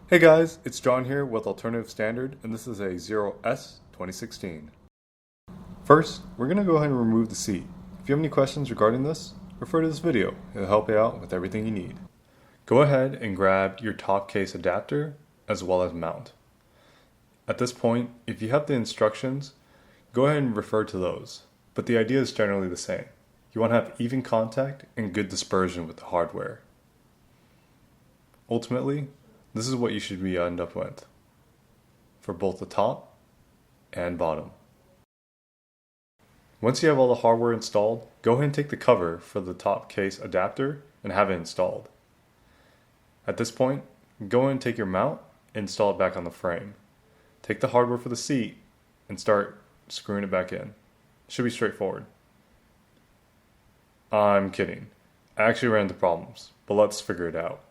Hey guys, it's John here with Alternative Standard, and this is a 0S 2016. First, we're going to go ahead and remove the seat. If you have any questions regarding this, refer to this video. It'll help you out with everything you need. Go ahead and grab your top case adapter as well as mount. At this point, if you have the instructions, go ahead and refer to those, but the idea is generally the same. You want to have even contact and good dispersion with the hardware. Ultimately, this is what you should end up with for both the top and bottom. Once you have all the hardware installed, go ahead and take the cover for the top case adapter and have it installed. At this point, go ahead and take your mount and install it back on the frame. Take the hardware for the seat and start screwing it back in. It should be straightforward. I'm kidding. I actually ran into problems, but let's figure it out.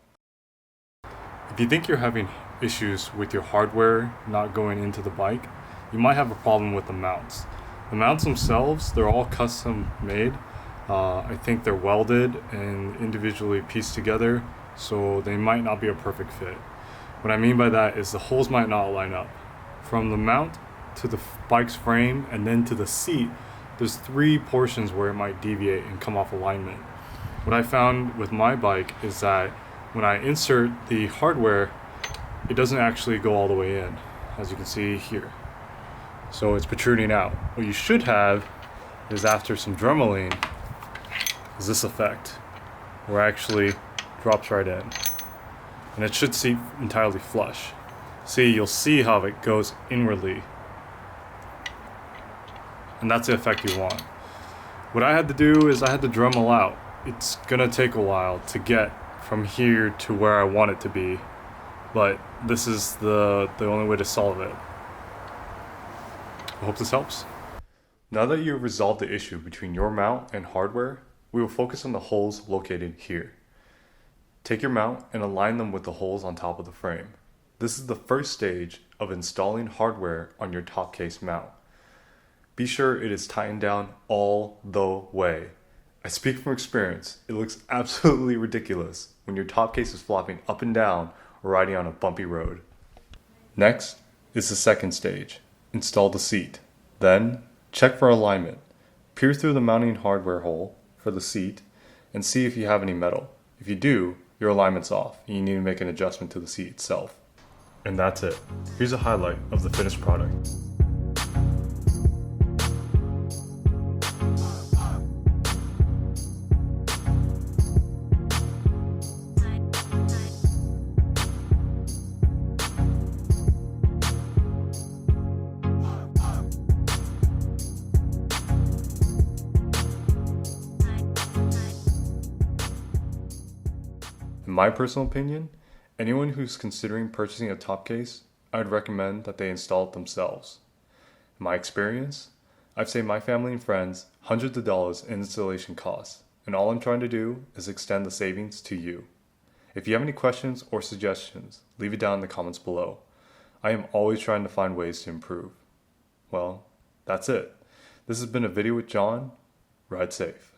If you think you're having issues with your hardware not going into the bike, you might have a problem with the mounts. The mounts themselves, they're all custom made. I think they're welded and individually pieced together, so they might not be a perfect fit. What I mean by that is the holes might not line up. From the mount to the bike's frame and then to the seat, there's 3 portions where it might deviate and come off alignment. What I found with my bike is that when I insert the hardware, it doesn't actually go all the way in, as you can see here. So it's protruding out. What you should have is, after some dremeling, is this effect, where it actually drops right in. And it should seat entirely flush. See, you'll see how it goes inwardly. And that's the effect you want. What I had to do is I had to Dremel out. It's gonna take a while to get from here to where I want it to be, but this is the only way to solve it. I hope this helps. Now that you've resolved the issue between your mount and hardware, we will focus on the holes located here. Take your mount and align them with the holes on top of the frame. This is the first stage of installing hardware on your top case mount. Be sure it is tightened down all the way. I speak from experience. It looks absolutely ridiculous when your top case is flopping up and down or riding on a bumpy road. Next is the second stage. Install the seat. Then, check for alignment. Peer through the mounting hardware hole for the seat and see if you have any metal. If you do, your alignment's off and you need to make an adjustment to the seat itself. And that's it. Here's a highlight of the finished product. In my personal opinion, anyone who's considering purchasing a top case, I would recommend that they install it themselves. In my experience, I've saved my family and friends hundreds of dollars in installation costs, and all I'm trying to do is extend the savings to you. If you have any questions or suggestions, leave it down in the comments below. I am always trying to find ways to improve. Well, that's it. This has been a video with John. Ride safe.